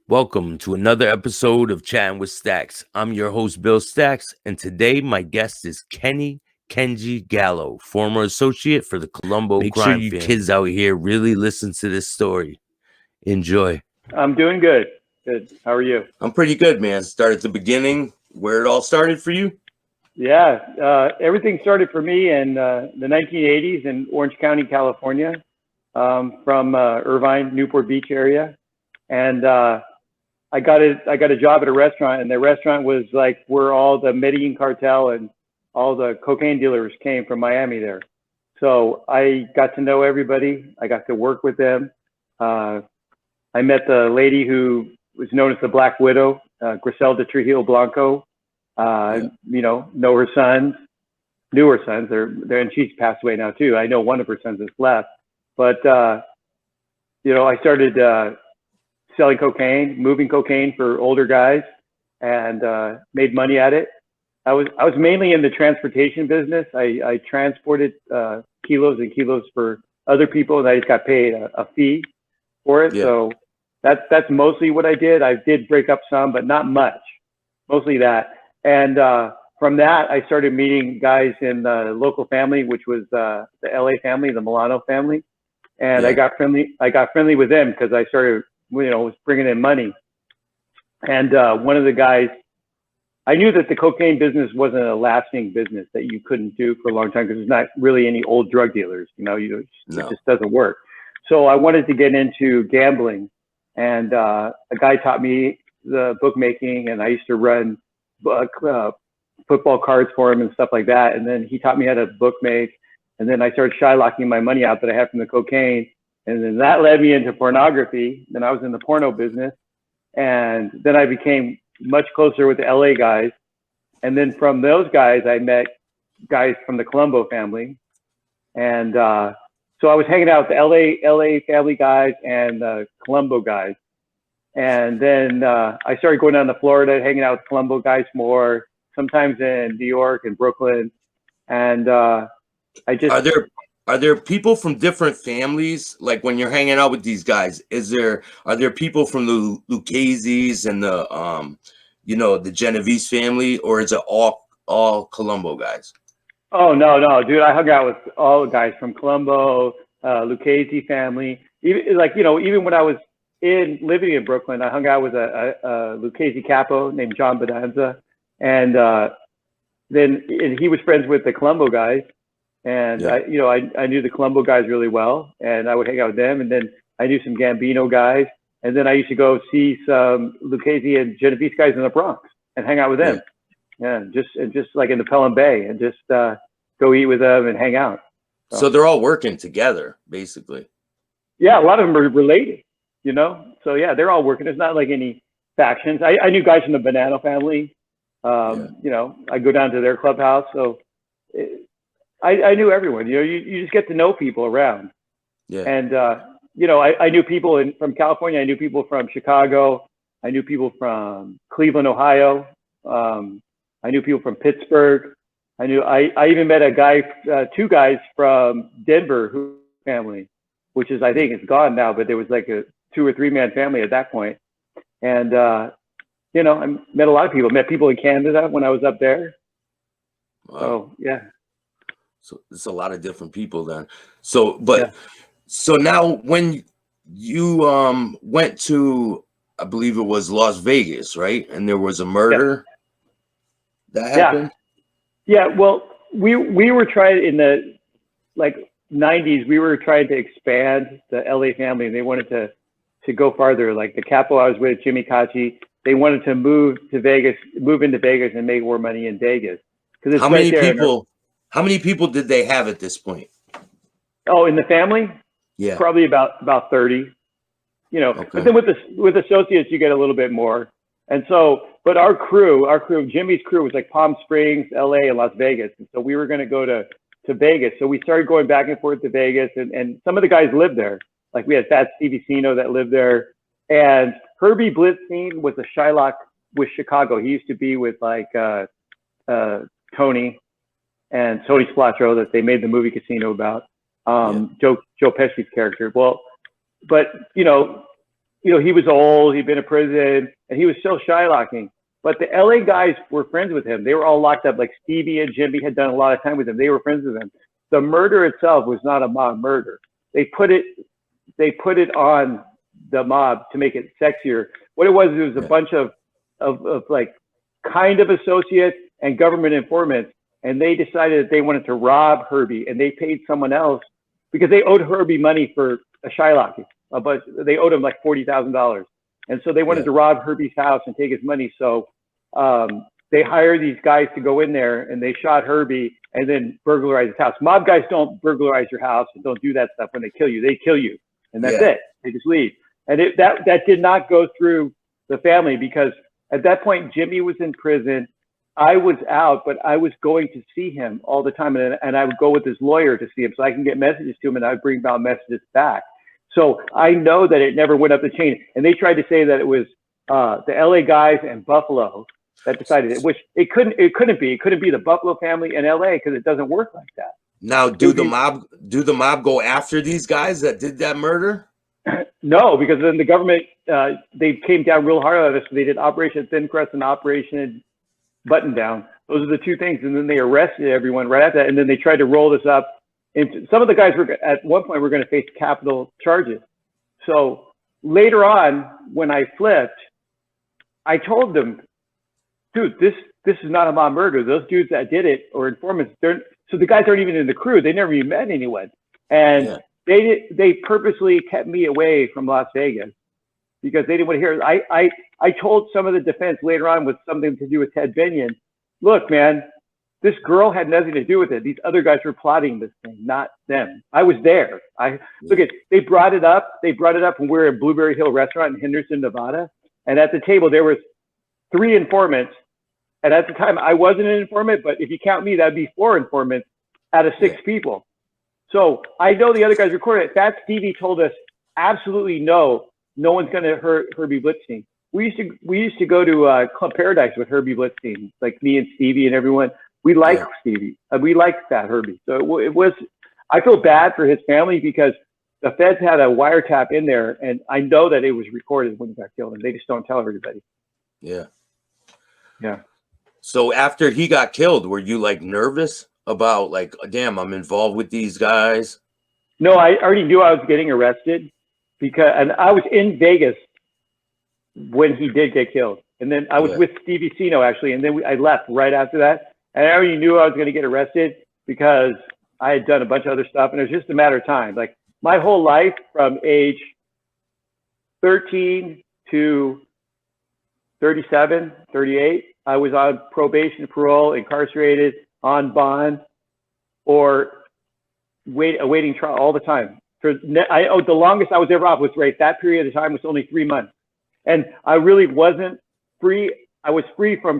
Welcome to another episode of Chattin with Staxx. I'm your host, Bill Staxx, and today my guest is Kenji Gallo, former associate for the Colombo Make crime sure you family. Kids out here really listen to this story. Enjoy. I'm doing good. Good. How are you? I'm pretty good, man. Start at the beginning, where it all started for you? Yeah, everything started for me in the 1980s in Orange County, California, from Irvine, Newport Beach area, and I got a job at a restaurant, and the restaurant was like where all the Medellin cartel and all the cocaine dealers came from Miami there. So I got to know everybody. I got to work with them. I met the lady who was known as the Black Widow, Griselda Trujillo Blanco. Know her sons, knew her sons. They're and she's passed away now too. I know one of her sons is left, but I started selling cocaine, moving cocaine for older guys, and made money at it. I was mainly in the transportation business. I transported kilos and kilos for other people, and I just got paid a fee for it. Yeah. So that's mostly what I did. I did break up some, but not much. Mostly that. And from that, I started meeting guys in the local family, which was the LA family, the Milano family. And yeah. I got friendly with them because I started, was bringing in money. And one of the guys, I knew that the cocaine business wasn't a lasting business, that you couldn't do for a long time because there's not really any old drug dealers. It just doesn't work. So I wanted to get into gambling. And a guy taught me the bookmaking, and I used to run football cards for him and stuff like that. And then he taught me how to bookmake. And then I started shylocking my money out that I had from the cocaine. And then that led me into pornography. Then I was in the porno business. And then I became much closer with the LA guys. And then from those guys, I met guys from the Colombo family. And so I was hanging out with the LA family guys and the Colombo guys. And then I started going down to Florida, hanging out with Colombo guys more, sometimes in New York and Brooklyn. And I just... Are there people from different families? Like when you're hanging out with these guys, are there people from the Lucchese's and the the Genovese family, or is it all Colombo guys? Oh no, dude! I hung out with all the guys from Colombo, Lucchese family. Even when I was living in Brooklyn, I hung out with a Lucchese capo named John Bonanza, and he was friends with the Colombo guys. And yeah. I knew the Colombo guys really well, and I would hang out with them. And then I knew some Gambino guys, and then I used to go see some Lucchese and Genovese guys in the Bronx and hang out with them. Yeah, just like in the Pelham Bay, and just go eat with them and hang out. So they're all working together, basically. Yeah, a lot of them are related, So yeah, they're all working. There's not like any factions. I knew guys from the Bonanno family. I go down to their clubhouse, so. I knew everyone. You just get to know people around. Yeah. And I knew people from California. I knew people from Chicago. I knew people from Cleveland, Ohio. I knew people from Pittsburgh. I even met two guys from Denver family, which is, I think it's gone now, but there was like a 2 or 3 man family at that point. And I met a lot of people. Met people in Canada when I was up there. Wow. So yeah. So it's a lot of different people then. So now when you went to, I believe it was Las Vegas, right? And there was a murder that happened. Yeah. Well, we were trying in the 90s. We were trying to expand the LA family, and they wanted to go farther. Like the capo I was with, Jimmy Caci, they wanted to move into Vegas and make more money in Vegas. Because how many people? How many people did they have at this point? Oh, in the family? Yeah. Probably about 30. Okay. But then with associates, you get a little bit more. And so, but our crew, Jimmy's crew was like Palm Springs, LA, and Las Vegas. And so we were going to go to Vegas. So we started going back and forth to Vegas, and some of the guys lived there. Like we had Fat Stevie Cino that lived there. And Herbie Blitzstein was a Shylock with Chicago. He used to be with like Tony and Tony Splatro that they made the movie Casino about. Joe Pesci's character. Well, but he was old, he'd been in prison, and he was still Shylocking. But the LA guys were friends with him. They were all locked up. Like Stevie and Jimmy had done a lot of time with him. They were friends with him. The murder itself was not a mob murder. They put it on the mob to make it sexier. What it was a bunch of like kind of associates and government informants, and they decided that they wanted to rob Herbie, and they paid someone else because they owed Herbie money for a Shylocking. But they owed him like $40,000. And so they wanted to rob Herbie's house and take his money. So they hired these guys to go in there, and they shot Herbie and then burglarize his house. Mob guys don't burglarize your house and don't do that stuff when they kill you. They kill you, and that's it. They just leave. And that did not go through the family because at that point, Jimmy was in prison. I was out, but I was going to see him all the time. And I would go with his lawyer to see him so I can get messages to him, and I would bring about messages back. So I know that it never went up the chain. And they tried to say that it was the LA guys and Buffalo that decided it, which it couldn't be. It couldn't be the Buffalo family and LA because it doesn't work like that. Now, do the mob go after these guys that did that murder? No, because then the government, they came down real hard on us. They did Operation Thin Crust and Operation Button Down. Those are the two things. And then they arrested everyone right after that. And then they tried to roll this up. And some of the guys were at one point were going to face capital charges. So later on, when I flipped, I told them, dude, this is not a mob murder. Those dudes that did it or informants, so the guys aren't even in the crew. They never even met anyone. And they purposely kept me away from Las Vegas because they didn't want to hear it. I told some of the defense later on with something to do with Ted Binion, look, man, this girl had nothing to do with it. These other guys were plotting this thing, not them. I was there. They brought it up. They brought it up when we were at Blueberry Hill Restaurant in Henderson, Nevada. And at the table, there was 3 informants. And at the time, I wasn't an informant, but if you count me, that'd be 4 informants out of 6 people. So I know the other guys recorded it. Fat Stevie told us, absolutely no one's going to hurt Herbie Blitzstein. We used to go to Club Paradise with Herbie Blitzstein, like me and Stevie and everyone. We liked Stevie. We liked Fat Herbie. So it was. I feel bad for his family because the feds had a wiretap in there, and I know that it was recorded when he got killed, and they just don't tell everybody. Yeah. So after he got killed, were you like nervous about like, damn, I'm involved with these guys? No, I already knew I was getting arrested and I was in Vegas when he did get killed. And then I was with Stevie Sino actually. And then I left right after that. And I already knew I was going to get arrested because I had done a bunch of other stuff. And it was just a matter of time. Like my whole life from age 13 to 37, 38, I was on probation, parole, incarcerated, on bond, or awaiting trial all the time. The longest I was ever off was that period of time was only 3 months. And I really wasn't free. I was free from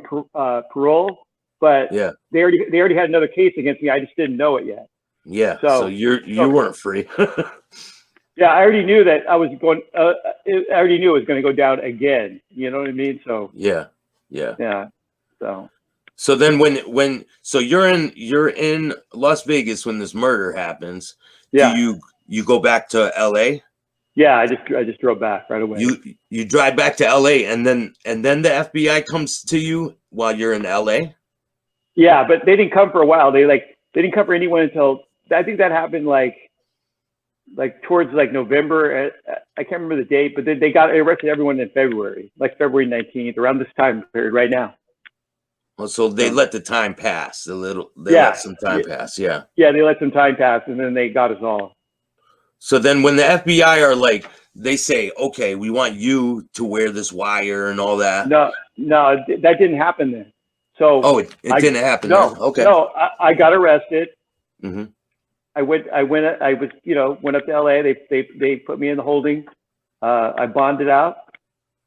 parole, but they already had another case against me. I just didn't know it yet. Yeah. So you weren't free. Yeah, I already knew that I was going. I already knew it was going to go down again. You know what I mean? So yeah. So then when you're in Las Vegas when this murder happens. Yeah. Do you go back to LA? Yeah, I just drove back right away. You drive back to LA and then the FBI comes to you while you're in LA? Yeah, but they didn't come for a while. They didn't come for anyone until I think that happened like towards like November. I can't remember the date, but they arrested everyone in February, like February 19th, around this time period right now. Well, so they let the time pass a little. They let some time pass. Yeah. Yeah, they let some time pass, and then they got us all. So then when the FBI are like, they say, okay, we want you to wear this wire and all that. No, that didn't happen then. So it didn't happen. No, then. Okay. No, I got arrested. Mm-hmm. I went up to LA. They put me in the holding. I bonded out,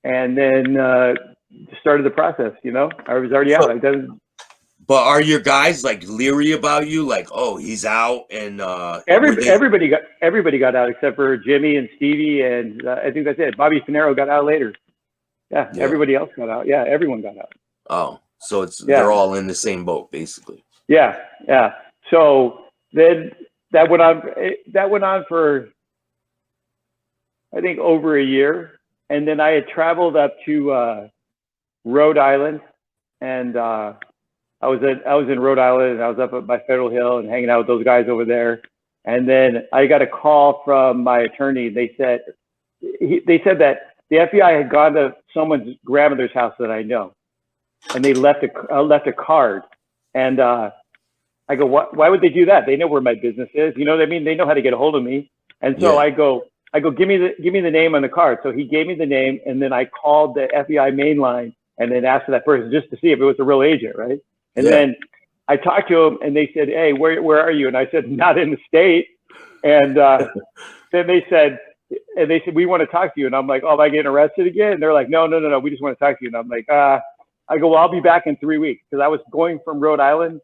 and then started the process. I was already out. But are your guys like leery about you? Like, oh, he's out, and everybody got out except for Jimmy and Stevie, and I think that's it. Bobby Finero got out later. Yeah, everybody else got out. Yeah, everyone got out. Oh, so they're all in the same boat, basically. Yeah. So then that went on for I think over a year, And then I had traveled up to Rhode Island, and I was in Rhode Island, and I was up by Federal Hill and hanging out with those guys over there. And then I got a call from my attorney. They said that the FBI had gone to someone's grandmother's house that I know, and they left a card. And I go, why would they do that? They know where my business is. You know what I mean? They know how to get a hold of me. And so I go, give me the name on the card. So he gave me the name, and then I called the FBI main line and then asked for that person just to see if it was a real agent, right? And then I talked to him, and they said, "Hey, where are you?" And I said, "Not in the state." And then they said, "We want to talk to you." And I'm like, "Oh, am I getting arrested again?" And they're like, "No, we just want to talk to you." And I'm like, I go, "Well, I'll be back in 3 weeks," because I was going from Rhode Island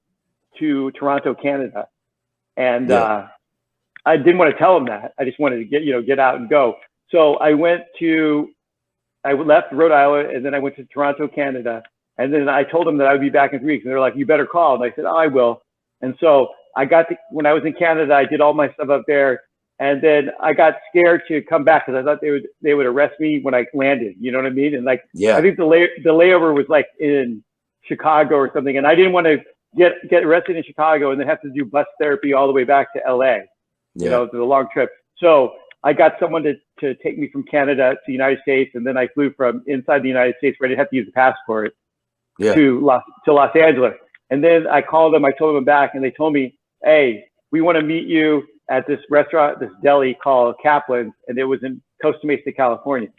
to Toronto, Canada, and I didn't want to tell them that. I just wanted to get out and go. So I left Rhode Island, and then I went to Toronto, Canada, and then I told them that I would be back in 3 weeks, and they're like, "You better call." And I said, "Oh, I will." And so when I was in Canada, I did all my stuff up there, and then I got scared to come back because I thought they would arrest me when I landed. You know what I mean? And I think the layover was like in Chicago or something, and I didn't want to get arrested in Chicago and then have to do bus therapy all the way back to LA. You know, it's a long trip. So I got someone to take me from Canada to the United States, and then I flew from inside the United States where I didn't have to use a passport to Los Angeles. And then I called them, I told them I'm back, and they told me, "Hey, we want to meet you at this restaurant, this deli called Kaplan's," and it was in Costa Mesa, California.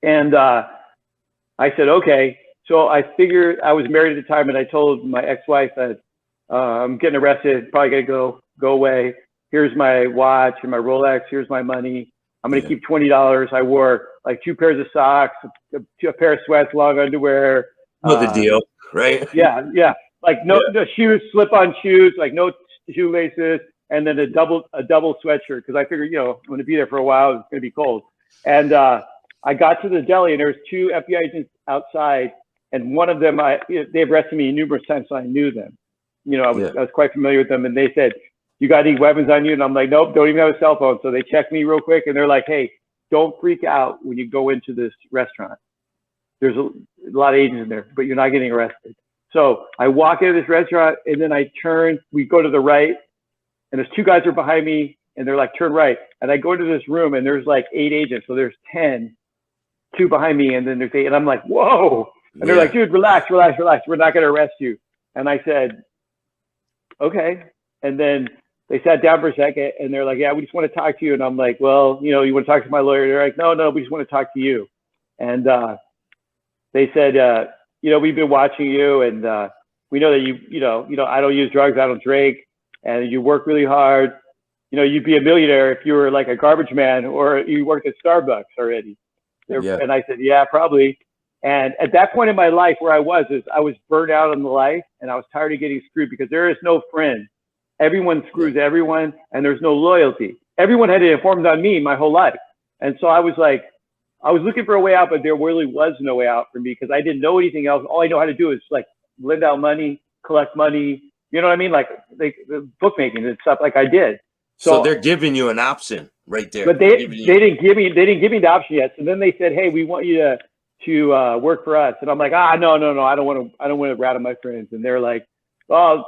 And I said, "Okay." So I figured, I was married at the time, and I told my ex-wife that I'm getting arrested, probably gonna go away. Here's my watch and my Rolex. Here's my money. I'm going to keep $20. I wore like 2 pairs of socks, a pair of sweats, long underwear. No, the deal, right? Yeah. Like no shoes, slip-on shoes, like no shoelaces, and then a double sweatshirt, because I figured, I'm going to be there for a while. It's going to be cold. And I got to the deli, and there was 2 FBI agents outside, and one of them, they've arrested me numerous times, so I knew them. I was quite familiar with them, and they said, "You got any weapons on you?" And I'm like, "Nope, don't even have a cell phone." So they checked me real quick, and they're like, "Hey, don't freak out when you go into this restaurant. There's a lot of agents in there, but you're not getting arrested." So I walk into this restaurant, and then I turn, we go to the right, and there's 2 guys are behind me, and they're like, "Turn right." And I go into this room, and there's like 8 agents. So there's 10, 2 behind me, and then there's 8. And I'm like, "Whoa." And they're like, "Dude, relax. We're not going to arrest you." And I said, "Okay." And then they sat down for a second, and they're like, "Yeah, we just want to talk to you." And I'm like, "Well, you want to talk to my lawyer?" They're like, No, we just want to talk to you. And they said, "We've been watching you, and we know that I don't use drugs, I don't drink, and you work really hard. You'd be a millionaire if you were like a garbage man or you worked at Starbucks already." And I said, "Yeah, probably." And at that point in my life where I was burned out on the life, and I was tired of getting screwed, because there is no friend. Everyone screws everyone, and there's no loyalty. Everyone had informed on me my whole life. And so I was looking for a way out, but there really was no way out for me, because I didn't know anything else. All I know how to do is like lend out money, collect money. You know what I mean? Like the bookmaking and stuff like I did. So they're giving you an option right there. But they didn't give me the option yet. So then they said, "Hey, we want you to work for us." And I'm like, no, I don't want to rat on my friends. And they're like, "Oh,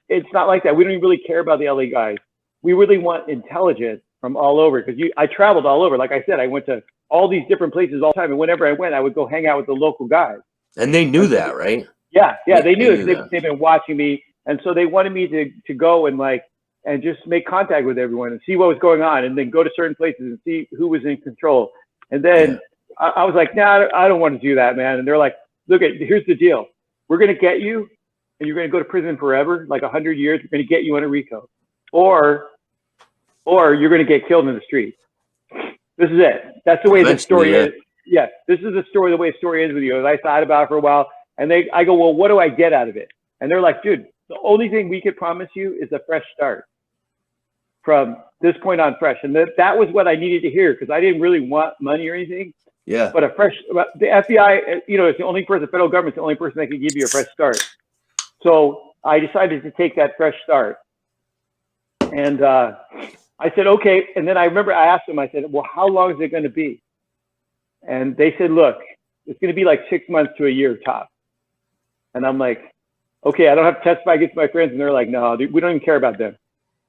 it's not like that. We don't even really care about the LA guys. We really want intelligence from all over." Because I traveled all over. Like I said, I went to all these different places all the time. And whenever I went, I would go hang out with the local guys. And they knew that, right? Yeah, they knew. They've been watching me. And so they wanted me to go and just make contact with everyone and see what was going on, and then go to certain places and see who was in control. And then I was like, "Nah, I don't want to do that, man." And they're like, "Here's the deal. We're going to get you, and you're going to go to prison forever, like 100 years. We're going to get you on a RICO. Or you're going to get killed in the street. This is it." That's the way the story is. Yeah, this is the story, the way the story is with you. And I thought about it for a while, and I go, "Well, what do I get out of it?" And they're like, "Dude, the only thing we could promise you is a fresh start from this point on, fresh." And that was what I needed to hear, because I didn't really want money or anything. Yeah. But the FBI, is the only person, the federal government's the only person that can give you a fresh start. So I decided to take that fresh start. And I said, "Okay." And then I remember I asked them, I said, "Well, how long is it going to be?" And they said, look, it's going to be like 6 months to a year top. And I'm like, okay, I don't have to testify against my friends. And they're like, no, dude, we don't even care about them.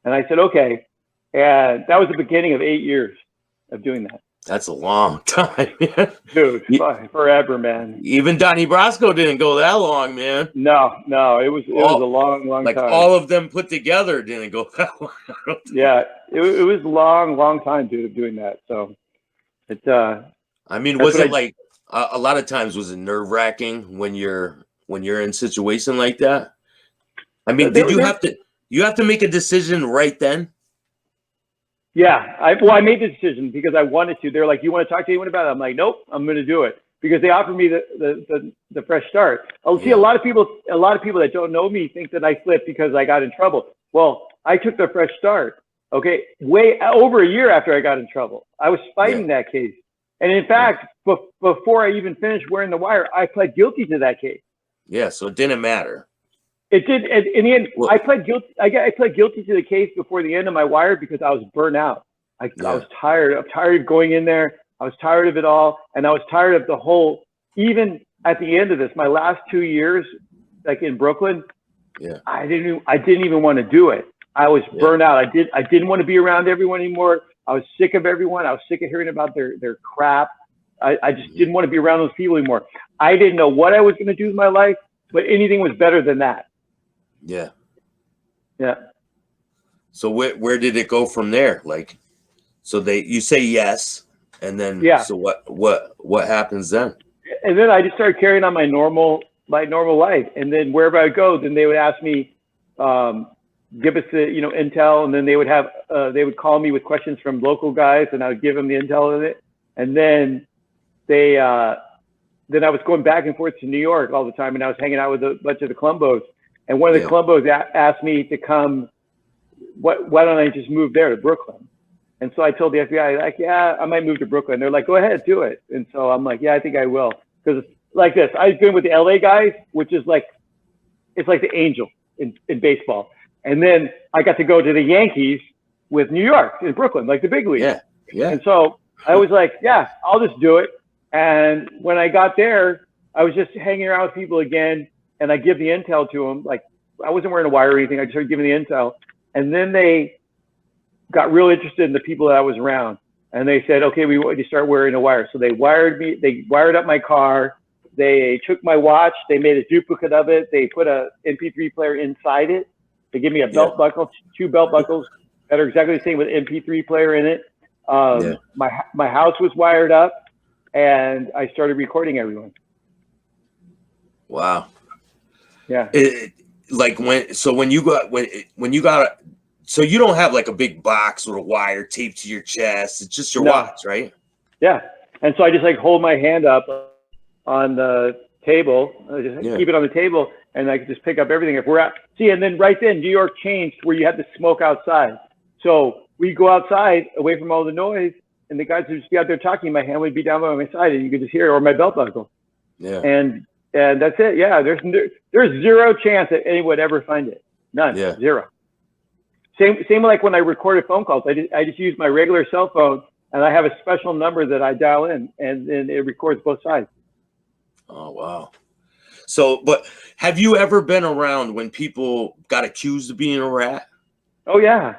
And I said, okay. And that was the beginning of 8 years of doing that. That's a long time, man. Dude, forever, man. Even Donnie Brasco didn't go that long, man. No, it was a long like time. All of them put together didn't go that long. Yeah, it was a long time, dude, of doing that. So it's I mean, was it like a lot of times was it nerve-wracking when you're in a situation like that? I mean, did you have to make a decision right then? Yeah, I made the decision because I wanted to. They're like, you want to talk to anyone about it? I'm like, nope, I'm going to do it because they offered me the fresh start. I'll see a lot of people that don't know me think that I flipped because I got in trouble. Well, I took the fresh start. Okay, way over a year after I got in trouble, I was fighting that case, and in fact, before I even finished wearing the wire, I pled guilty to that case. Yeah, so it didn't matter. It did. In the end, I pled guilty. I pled guilty to the case before the end of my wire because I was burnt out. I was tired. I'm tired of going in there. I was tired of it all, and I was tired of the whole. Even at the end of this, my last 2 years, like in Brooklyn, I didn't even want to do it. I was burnt out. I didn't want to be around everyone anymore. I was sick of everyone. I was sick of hearing about their crap. I just didn't want to be around those people anymore. I didn't know what I was going to do with my life, but anything was better than that. Yeah. So where did it go from there? Like, so you say yes, and then so what happens then? And then I just started carrying on my normal life, and then wherever I go, then they would ask me, give us the intel, and then they would call me with questions from local guys, and I would give them the intel of it, and then then I was going back and forth to New York all the time, and I was hanging out with a bunch of the Columbos. And one of the Columbos asked me to come, why don't I just move there to Brooklyn? And so I told the FBI, like, yeah, I might move to Brooklyn. They're like, go ahead, do it. And so I'm like, yeah, I think I will. Because like this, I've been with the LA guys, which is like, it's like the Angels in baseball. And then I got to go to the Yankees with New York in Brooklyn, like the big league. Yeah. And so I was like, yeah, I'll just do it. And when I got there, I was just hanging around with people again. And I give the intel to them. Like, I wasn't wearing a wire or anything. I just started giving the intel. And then they got real interested in the people that I was around. And they said, okay, we want you to start wearing a wire. So they wired me. They wired up my car. They took my watch. They made a duplicate of it. They put a MP3 player inside it. They gave me a belt buckle, 2 belt buckles that are exactly the same with an MP3 player in it. My house was wired up, and I started recording everyone. Wow. Yeah. So you don't have like a big box with a wire taped to your chest. It's just your watch, right? Yeah. And so I just like hold my hand up on the table, keep it on the table, and I could just pick up everything. If we're out, and then right then New York changed where you had to smoke outside. So we go outside away from all the noise, and the guys would just be out there talking. My hand would be down by my side, and you could just hear it, or my belt buckle. Yeah. And that's it. Yeah, there's zero chance that anyone would ever find it. None. Yeah. Zero. Same like when I recorded phone calls. I just use my regular cell phone, and I have a special number that I dial in, and it records both sides. Oh wow. So, but have you ever been around when people got accused of being a rat? Oh yeah.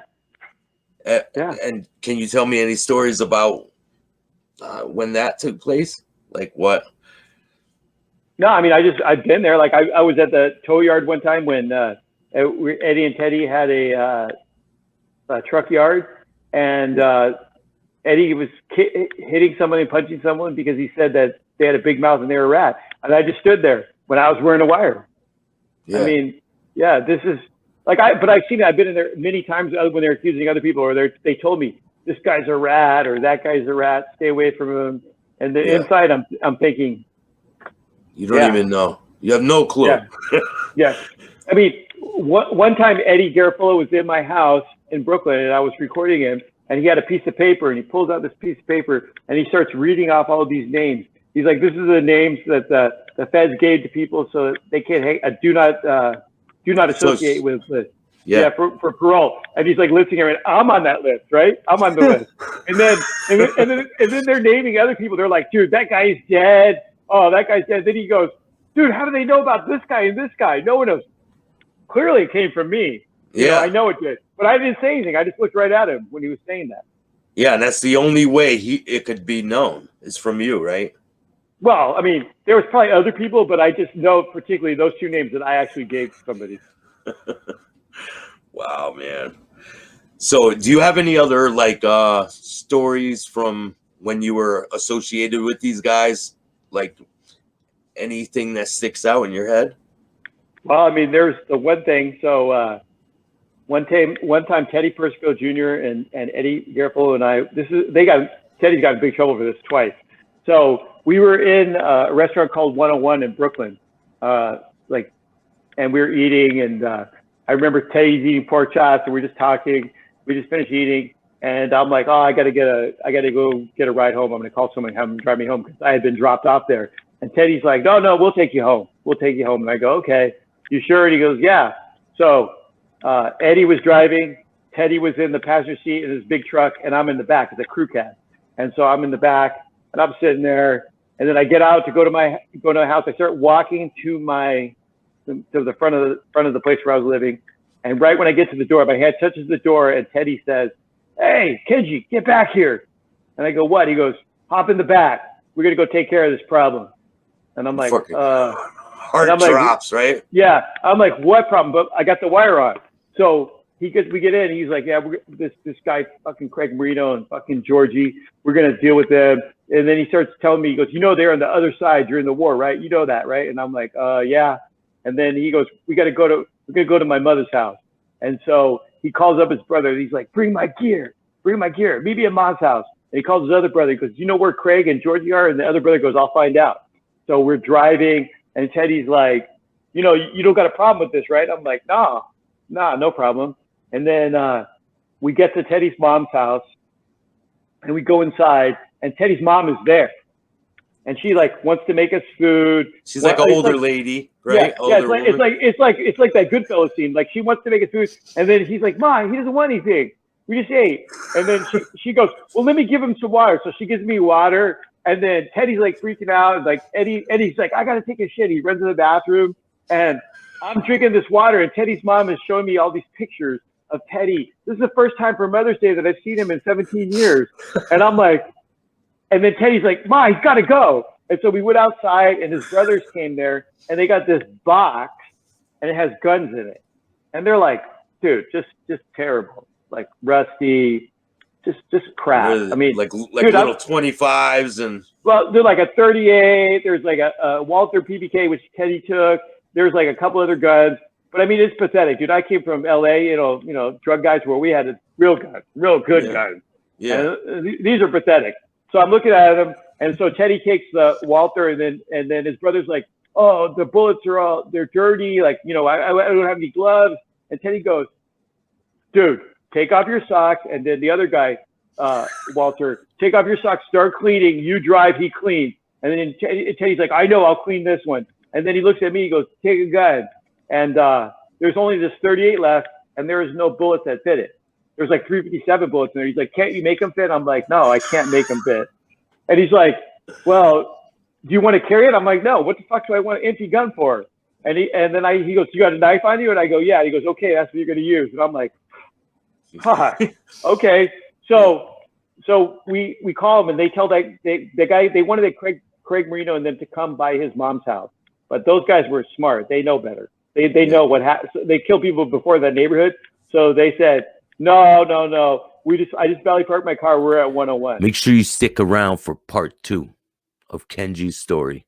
Yeah. And can you tell me any stories about when that took place? Like what? No, I mean, I've been there. Like I was at the tow yard one time when Eddie and Teddy had a truck yard, and Eddie was hitting someone and punching someone because he said that they had a big mouth and they were a rat. And I just stood there when I was wearing a wire. Yeah. I mean, yeah, this is like but I've seen it. I've been in there many times when they're accusing other people, or they told me this guy's a rat or that guy's a rat. Stay away from him. And inside, I'm thinking. You don't even know. You have no clue. Yeah. I mean, one time Eddie Garofalo was in my house in Brooklyn, and I was recording him, and he had a piece of paper, and he pulls out this piece of paper, and he starts reading off all of these names. He's like, "This is the names that the Feds gave to people, so that they can't do not associate with." Yeah, for parole. And he's like listing everyone. I'm on that list, right? I'm on the list. And then they're naming other people. They're like, dude, that guy is dead. Oh, that guy's dead. Then he goes, dude, how do they know about this guy and this guy? No one knows. Clearly it came from me. You know, I know it did. But I didn't say anything. I just looked right at him when he was saying that. Yeah, and that's the only way it could be known is from you, right? Well, I mean, there was probably other people, but I just know particularly those two names that I actually gave to somebody. Wow, man. So do you have any other like stories from when you were associated with these guys? Like anything that sticks out in your head? Well, I mean, there's the one thing. So one time Teddy Percival Jr. and Eddie Garofalo and I, Teddy's got in big trouble for this twice. So we were in a restaurant called 101 in Brooklyn, and we were eating, and I remember Teddy's eating pork chops, and we're just talking. We just finished eating, and I'm like, oh, I gotta go get a ride home. I'm gonna call someone, have them drive me home because I had been dropped off there. And Teddy's like, no, we'll take you home. We'll take you home. And I go, okay, you sure? And he goes, yeah. So Eddie was driving. Teddy was in the passenger seat in his big truck, and I'm in the back. It's a crew cab, and so I'm in the back, and I'm sitting there. And then I get out to go to my house. I start walking to the front of the place where I was living. And right when I get to the door, my hand touches the door, and Teddy says, "Hey, Kenji, get back here." And I go, "What?" He goes, "Hop in the back. We're gonna go take care of this problem." And I'm like, heart drops, right? Yeah. I'm like, "What problem?" But I got the wire on. So we get in, and he's like, "Yeah, this guy, fucking Craig Marino and fucking Georgie, we're gonna deal with them." And then he starts telling me, he goes, "You know, they're on the other side during the war, right? You know that, right?" And I'm like, yeah. And then he goes, we're gonna go to my mother's house. And so he calls up his brother. He's like, bring my gear, meet me at Mom's house. And he calls his other brother. He goes, you know where Craig and Georgie are? And the other brother goes, I'll find out. So we're driving, and Teddy's like, you know, you don't got a problem with this, right? I'm like, nah, no problem. And then we get to Teddy's mom's house, and we go inside, and Teddy's mom is there. And she like wants to make us food. She's like an older lady, right? Yeah, it's like that Goodfellas scene. Like she wants to make us food, and then he's like, "Mom, he doesn't want anything. We just ate." And then she goes, "Well, let me give him some water." So she gives me water, and then Teddy's like freaking out. And like Eddie's like, "I gotta take a shit." He runs to the bathroom, and I'm drinking this water, and Teddy's mom is showing me all these pictures of Teddy. This is the first time for Mother's Day that I've seen him in 17 years, and I'm like. And then Teddy's like, "Ma, he's got to go." And so we went outside, and his brothers came there, and they got this box, and it has guns in it. And they're like, dude, just terrible, like rusty, just crap. Really? I mean, like dude, little 25s and. Well, they're like a 38. There's like a Walther PPK, which Teddy took. There's like a couple other guns. But I mean, it's pathetic, dude. I came from LA, you know, drug guys where we had real guns, real good guns. Yeah. And these are pathetic. So I'm looking at him, and so Teddy takes the Walther, and then his brother's like, "Oh, the bullets they're dirty. Like, you know, I don't have any gloves." And Teddy goes, "Dude, take off your socks." And then the other guy, Walter, "Take off your socks, start cleaning. You drive, he cleans." And then Teddy's like, "I know, I'll clean this one." And then he looks at me, he goes, "Take a gun." And there's only this 38 left, and there is no bullets that fit it. There's like 357 bullets in there. He's like, "Can't you make them fit?" I'm like, "No, I can't make them fit." And he's like, "Well, do you want to carry it?" I'm like, "No, what the fuck do I want an empty gun for?" And he goes, "You got a knife on you?" And I go, "Yeah." And he goes, "Okay, that's what you're going to use." And I'm like, "Fuck, okay." So we call him, and they tell the guy, they wanted Craig Marino and them to come by his mom's house. But those guys were smart. They know better. They know what happens. They kill people before that neighborhood. So they said, No. I just valley parked my car. We're at 101. Make sure you stick around for part 2 of Kenji's story.